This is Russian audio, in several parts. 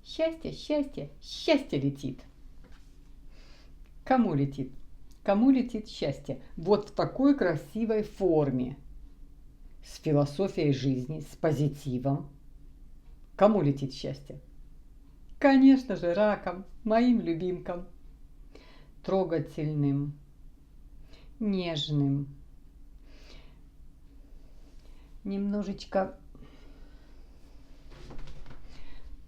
Счастье, счастье, счастье летит. Кому летит? Кому летит счастье? Вот в такой красивой форме. С философией жизни, с позитивом. Кому летит счастье? Конечно же, ракам, моим любимкам. Трогательным, нежным, немножечко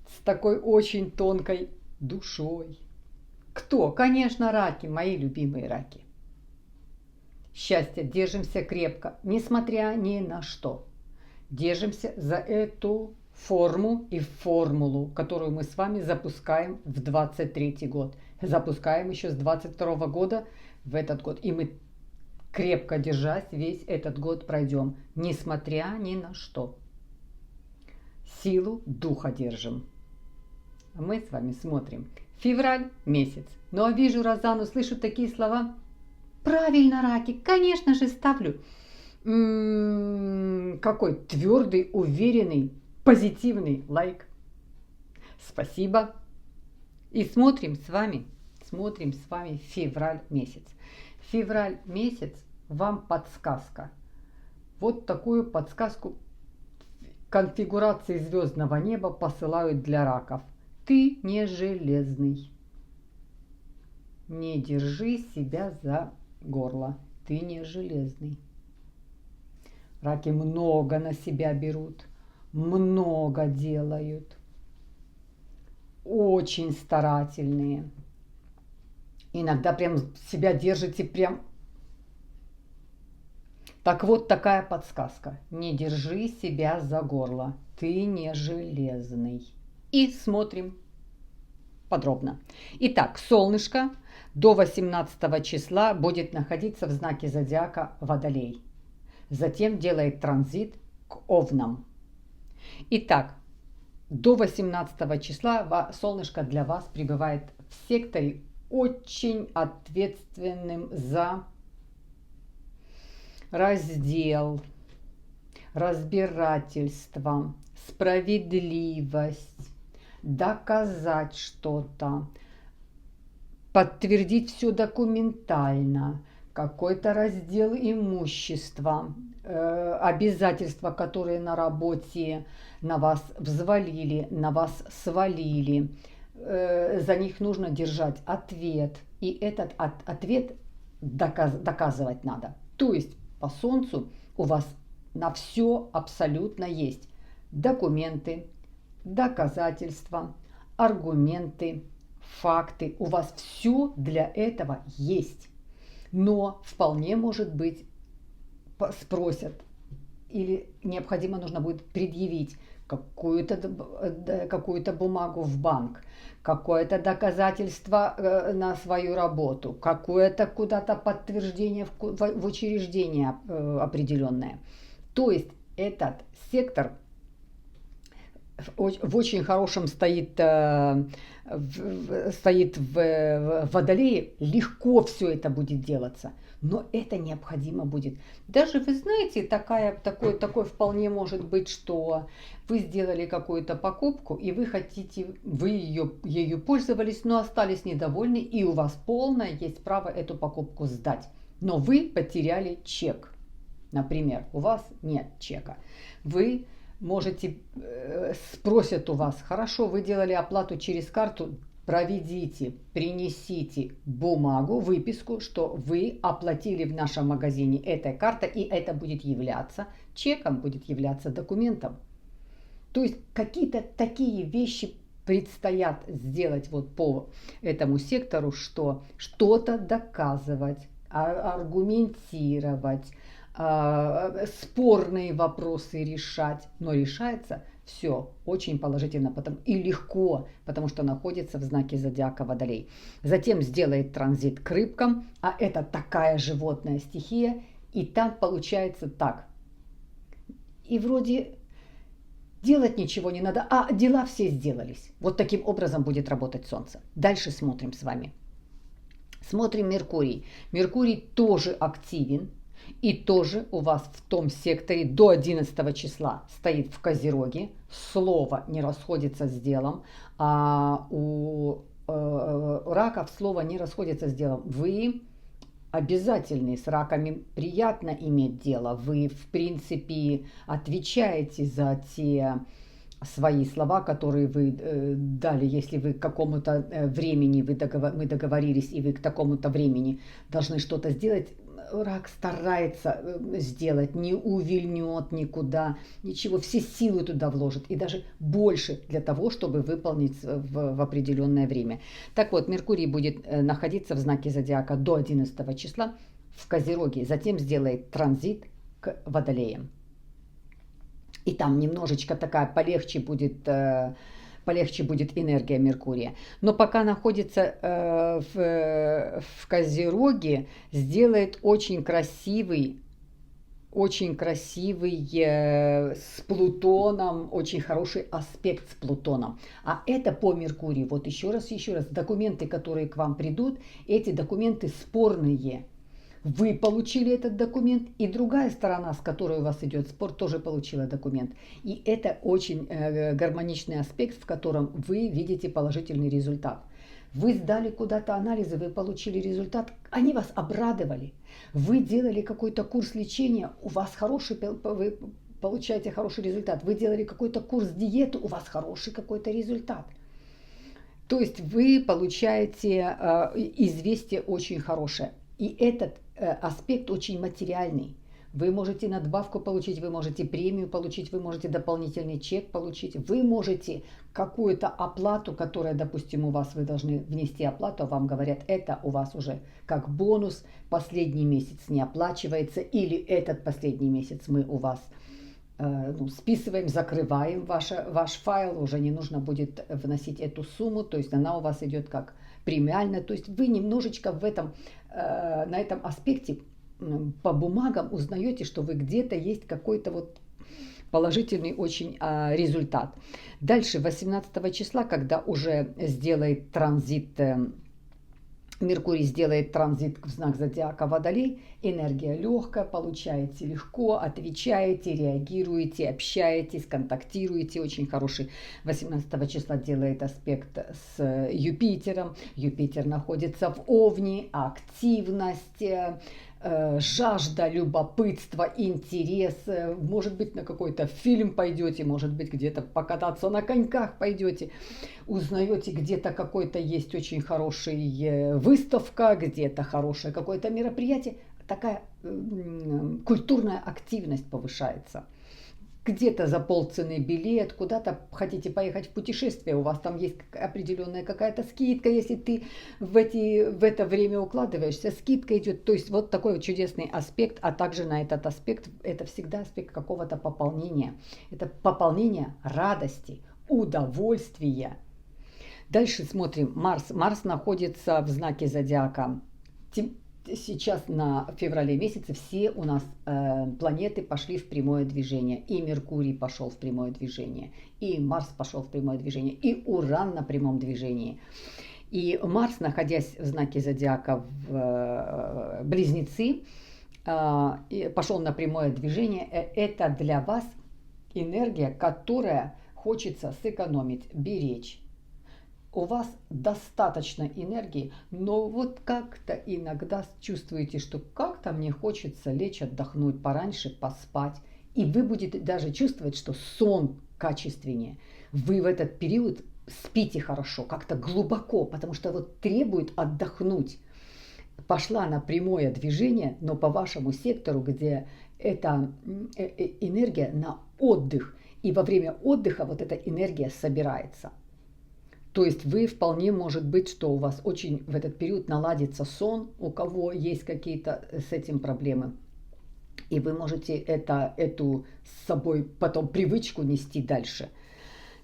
с такой очень тонкой душой. Кто? Конечно, раки, мои любимые раки. Счастье, держимся крепко, несмотря ни на что. Держимся за эту форму и формулу, которую мы с вами запускаем в 23 год. Запускаем еще с 22 года в этот год. И мы, крепко держась, весь этот год пройдем, несмотря ни на что. Силу духа держим. А мы с вами смотрим. Февраль месяц. Ну а вижу Розану, слышу такие слова. Правильно, раки, конечно же, ставлю. Какой твердый, уверенный, позитивный лайк. Спасибо. И смотрим с вами февраль месяц. Февраль месяц вам подсказка. Вот такую подсказку конфигурации звездного неба посылают для раков. Ты не железный. Не держи себя за горло. Ты не железный. Раки много на себя берут, много делают. Очень старательные. Иногда прям себя держите прям. Так вот такая подсказка. Не держи себя за горло. Ты не железный. И смотрим подробно. Итак, солнышко до 18 числа будет находиться в знаке зодиака Водолей. Затем делает транзит к Овнам. Итак, до 18 числа солнышко для вас пребывает в секторе, очень ответственным за раздел, разбирательство, справедливость, доказать что-то, подтвердить все документально, какой-то раздел имущества, обязательства, которые на работе на вас взвалили, на вас свалили. За них нужно держать ответ. И этот ответ доказывать надо. То есть по Солнцу у вас на все абсолютно есть документы, доказательства, аргументы, факты. У вас все для этого есть. Но вполне может быть спросят или необходимо нужно будет предъявить какую-то бумагу в банк, какое-то доказательство на свою работу, какое-то куда-то подтверждение в учреждение определенное. То есть этот сектор в очень хорошем стоит в Водолее, легко все это будет делаться. Но это необходимо будет. Даже, вы знаете, такой вполне может быть, что вы сделали какую-то покупку, и вы ею пользовались, но остались недовольны, и у вас полное есть право эту покупку сдать. Но вы потеряли чек. Например, у вас нет чека. Вы можете, спросят у вас, хорошо, вы делали оплату через карту, проведите, принесите бумагу, выписку, что вы оплатили в нашем магазине этой картой, и это будет являться чеком, будет являться документом. То есть какие-то такие вещи предстоят сделать вот по этому сектору, что что-то доказывать, аргументировать, спорные вопросы решать, но решается все очень положительно и легко, потому что находится в знаке зодиака Водолей. Затем сделает транзит к рыбкам, а это такая животная стихия, и там получается так. И вроде делать ничего не надо, а дела все сделались. Вот таким образом будет работать Солнце. Дальше смотрим с вами. Смотрим Меркурий. Меркурий тоже активен. И тоже у вас в том секторе до 11 числа стоит в Козероге. Слово не расходится с делом, а у раков слово не расходится с делом. Вы обязательны, с раками приятно иметь дело. Вы, в принципе, отвечаете за те свои слова, которые вы дали, если вы к какому-то времени мы договорились, и вы к такому-то времени должны что-то сделать, рак старается сделать, не увильнет никуда, ничего, все силы туда вложит, и даже больше для того, чтобы выполнить в определенное время. Так вот, Меркурий будет находиться в знаке зодиака до 11 числа в Козероге, затем сделает транзит к Водолеям. И там немножечко такая полегче будет энергия Меркурия. Но пока находится в Козероге, сделает очень красивый с Плутоном, очень хороший аспект с Плутоном. А это по Меркурию. Вот еще раз, документы, которые к вам придут, эти документы спорные. Вы получили этот документ, и другая сторона, с которой у вас идет спор, тоже получила документ. И это очень гармоничный аспект, в котором вы видите положительный результат. Вы сдали куда-то анализы, вы получили результат, они вас обрадовали. Вы делали какой-то курс лечения, у вас вы получаете хороший результат. Вы делали какой-то курс диеты, у вас хороший какой-то результат. То есть вы получаете известие очень хорошее. И этот аспект очень материальный. Вы можете надбавку получить, вы можете премию получить, вы можете дополнительный чек получить, вы можете какую-то оплату, которая, допустим, у вас, вы должны внести оплату, вам говорят, это у вас уже как бонус, последний месяц не оплачивается, или этот последний месяц мы у вас списываем, закрываем ваш файл, уже не нужно будет вносить эту сумму, то есть она у вас идет как премиально, то есть вы немножечко на этом аспекте по бумагам узнаете, что вы где-то есть какой-то вот положительный очень результат. Дальше 18 числа, когда уже сделает транзит, Меркурий сделает транзит в знак зодиака Водолей, энергия легкая, получаете легко, отвечаете, реагируете, общаетесь, контактируете, очень хороший. 18 числа делает аспект с Юпитером, Юпитер находится в Овне, активность, жажда, любопытство, интерес, может быть, на какой-то фильм пойдете, может быть, где-то покататься на коньках пойдете, узнаете, где-то какой-то есть очень хорошая выставка, где-то хорошее какое-то мероприятие, такая культурная активность повышается. Где-то за полцены билет, куда-то хотите поехать в путешествие, у вас там есть определенная какая-то скидка, если ты в это время укладываешься, скидка идет. То есть вот такой вот чудесный аспект, а также на этот аспект, это всегда аспект какого-то пополнения. Это пополнение радости, удовольствия. Дальше смотрим Марс. Марс находится в знаке зодиака. Сейчас на феврале месяце все у нас планеты пошли в прямое движение. И Меркурий пошел в прямое движение, и Марс пошел в прямое движение, и Уран на прямом движении. И Марс, находясь в знаке зодиака в Близнецы, пошел на прямое движение. Это для вас энергия, которая хочется сэкономить, беречь. У вас достаточно энергии, но вот как-то иногда чувствуете, что как-то мне хочется лечь, отдохнуть пораньше, поспать. И вы будете даже чувствовать, что сон качественнее. Вы в этот период спите хорошо, как-то глубоко, потому что вот требует отдохнуть. Пошла на прямое движение, но по вашему сектору, где эта энергия на отдых. И во время отдыха вот эта энергия собирается. То есть вы вполне может быть, что у вас очень в этот период наладится сон, у кого есть какие-то с этим проблемы. И вы можете эту с собой потом привычку нести дальше.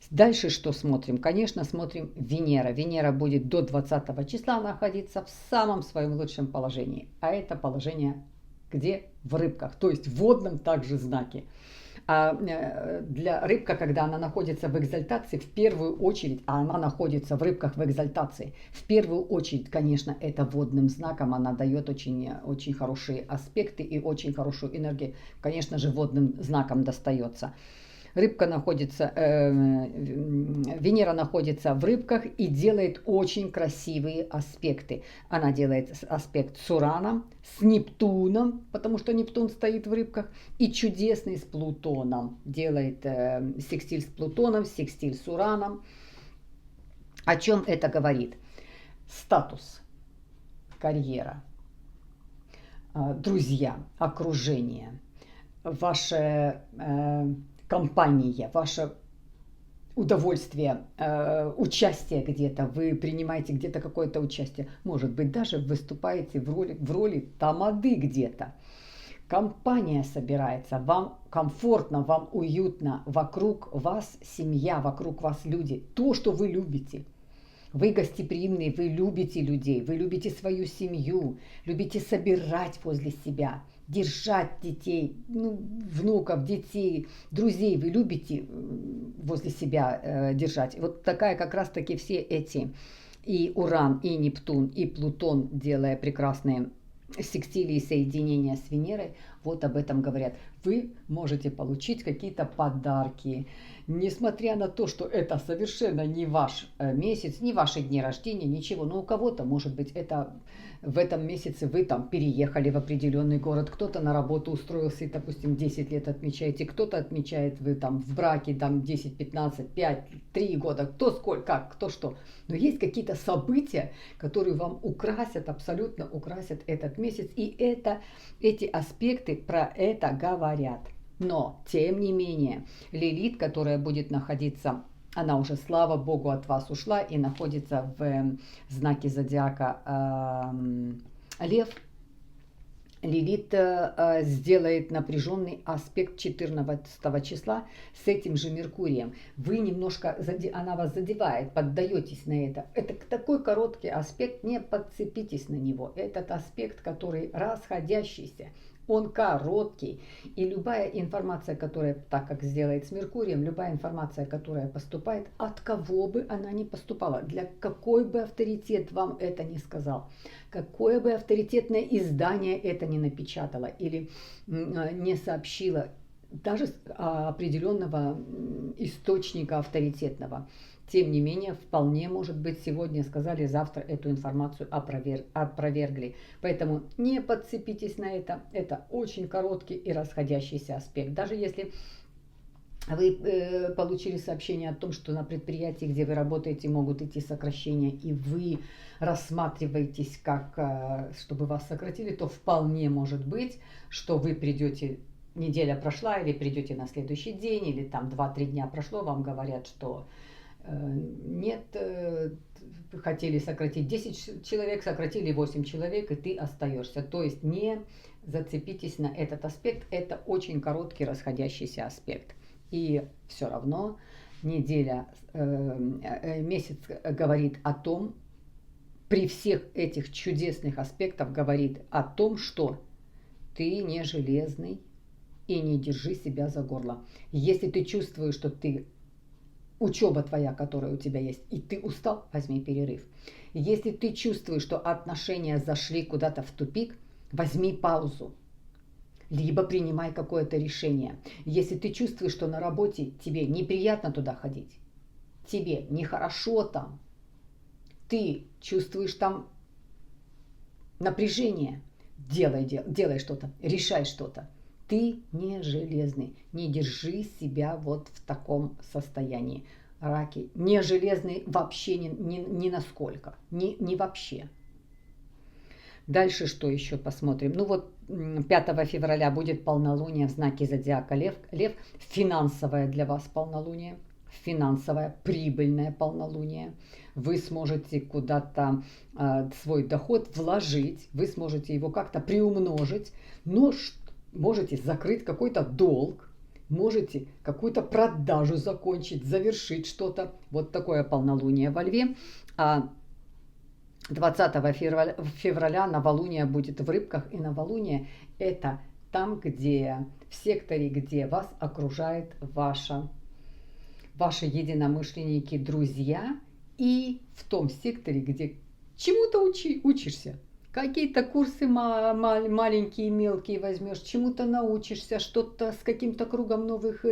Дальше что смотрим? Конечно, смотрим Венера. Венера будет до 20 числа находиться в самом своем лучшем положении. А это положение где? В рыбках, то есть в водном также знаке. Для рыбка, когда она находится в экзальтации, в первую очередь, а она находится в рыбках в экзальтации, в первую очередь, конечно, это водным знаком, она дает очень, очень хорошие аспекты и очень хорошую энергию, конечно же, водным знаком достается. Рыбка находится, Венера находится в рыбках и делает очень красивые аспекты. Она делает аспект с Ураном, с Нептуном, потому что Нептун стоит в рыбках, и чудесный с Плутоном. Делает секстиль с Плутоном, секстиль с Ураном. О чем это говорит? Статус, карьера, друзья, окружение, ваше... компания, ваше удовольствие, участие где-то, вы принимаете где-то какое-то участие, может быть, даже выступаете в роли тамады где-то. Компания собирается, вам комфортно, вам уютно, вокруг вас семья, вокруг вас люди, то, что вы любите. Вы гостеприимные, вы любите людей, вы любите свою семью, любите собирать возле себя, держать детей, внуков, детей, друзей вы любите возле себя держать. Вот такая как раз таки все эти и Уран, и Нептун, и Плутон, делая прекрасные секстили и соединения с Венерой, вот об этом говорят. Вы можете получить какие-то подарки, несмотря на то, что это совершенно не ваш месяц, не ваши дни рождения, ничего. Но у кого-то, может быть, это в этом месяце вы там переехали в определенный город, кто-то на работу устроился и, допустим, 10 лет отмечаете, кто-то отмечает, вы там в браке, там 10, 15, 5, 3 года, кто сколько, как, кто что. Но есть какие-то события, которые вам украсят, абсолютно украсят этот месяц, и эти аспекты про это говорят. Но, тем не менее, Лилит, которая будет находиться, она уже, слава богу, от вас ушла и находится в знаке зодиака Лев. Лилит сделает напряженный аспект 14 числа с этим же Меркурием. Вы немножко, она вас задевает, поддаетесь на это. Это такой короткий аспект, не подцепитесь на него. Этот аспект, который расходящийся. Он короткий, и любая информация, которая, так как сделает с Меркурием, любая информация, которая поступает, от кого бы она ни поступала, для какой бы авторитет вам это ни сказал, какое бы авторитетное издание это ни напечатало или не сообщило, даже определенного источника авторитетного. Тем не менее, вполне может быть, сегодня сказали, завтра эту информацию опровергли. Поэтому не подцепитесь на это. Это очень короткий и расходящийся аспект. Даже если вы получили сообщение о том, что на предприятии, где вы работаете, могут идти сокращения, и вы рассматриваетесь как, чтобы вас сократили, то вполне может быть, что вы придете, неделя прошла, или придете на следующий день, или там 2-3 дня прошло, вам говорят, что нет, хотели сократить 10 человек, сократили 8 человек, и ты остаешься. То есть не зацепитесь на этот аспект, это очень короткий расходящийся аспект. И все равно месяц говорит о том, при всех этих чудесных аспектах говорит о том, что ты не железный и не держи себя за горло. Если ты чувствуешь, что учеба твоя, которая у тебя есть, и ты устал, возьми перерыв. Если ты чувствуешь, что отношения зашли куда-то в тупик, возьми паузу. Либо принимай какое-то решение. Если ты чувствуешь, что на работе тебе неприятно туда ходить, тебе нехорошо там, ты чувствуешь там напряжение, делай что-то, решай что-то. Ты не железный, не держи себя вот в таком состоянии. Раки, не железный вообще ни насколько, не вообще. Дальше что еще посмотрим? Ну вот 5 февраля будет полнолуние в знаке зодиака Лев. Лев, финансовое для вас полнолуние, финансовое, прибыльное полнолуние. Вы сможете куда-то свой доход вложить, вы сможете его как-то приумножить, но можете закрыть какой-то долг, можете какую-то продажу закончить, завершить что-то. Вот такое полнолуние во Льве. А 20 февраля новолуние будет в Рыбках. И новолуние – это там, где в секторе, где вас окружает ваши единомышленники, друзья, и в том секторе, где чему-то учишься. Какие-то курсы маленькие, мелкие возьмешь, чему-то научишься, что-то с каким-то кругом новых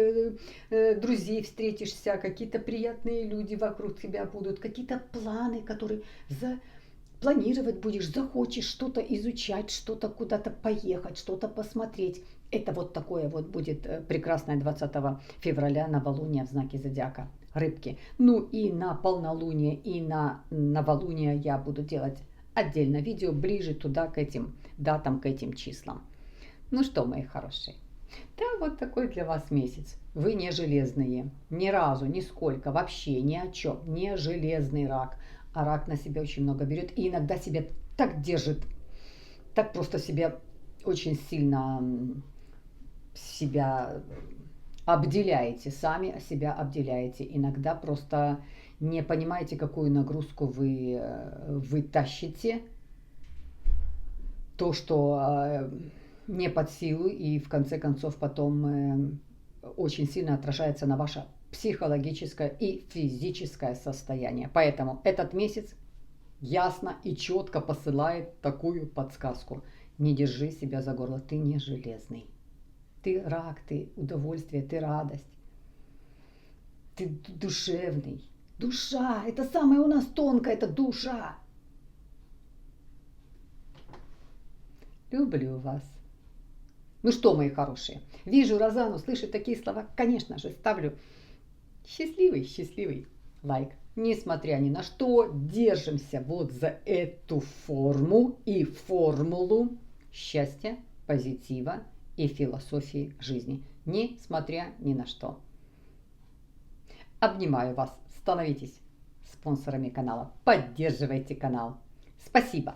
друзей встретишься, какие-то приятные люди вокруг тебя будут, какие-то планы, которые планировать будешь, захочешь что-то изучать, что-то куда-то поехать, что-то посмотреть. Это вот такое вот будет прекрасное 20 февраля новолуние в знаке зодиака Рыбки. Ну и на полнолуние и на новолуние я буду делать отдельно видео ближе туда, к этим датам, к этим числам. Ну что, мои хорошие, да, вот такой для вас месяц. Вы не железные, ни разу, нисколько, вообще ни о чем, не железный рак. А рак на себя очень много берет и иногда себя так держит, так просто себя очень сильно себя обделяете, сами себя обделяете. Иногда просто не понимаете, какую нагрузку вы тащите, то, что не под силу, и в конце концов потом очень сильно отражается на ваше психологическое и физическое состояние. Поэтому этот месяц ясно и четко посылает такую подсказку. Не держи себя за горло, ты не железный. Ты рак, ты удовольствие, ты радость. Ты душевный. Душа, это самое у нас тонкое, это душа. Люблю вас. Ну что, мои хорошие, вижу Розану, слышу такие слова, конечно же, ставлю счастливый лайк. Несмотря ни на что, держимся вот за эту форму и формулу счастья, позитива и философии жизни. Несмотря ни на что. Обнимаю вас. Становитесь спонсорами канала. Поддерживайте канал. Спасибо.